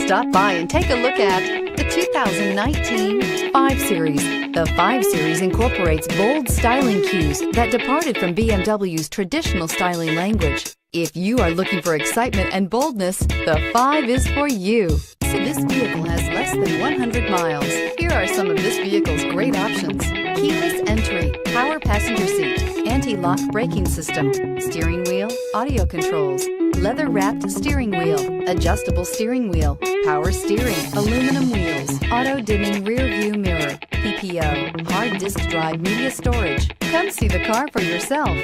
Stop by and take a look at the 2019 5 Series. The 5 Series incorporates bold styling cues that departed from BMW's traditional styling language. If you are looking for excitement and boldness, the 5 is for you. So this vehicle has less than 100 miles. Here are some of this vehicle's great options: keyless entry, power passenger seat, anti-lock braking system, steering wheel audio controls, leather-wrapped steering wheel, adjustable steering wheel, power steering, aluminum wheels, auto-dimming rear-view mirror, PPO, hard disk drive media storage. Come see the car for yourself.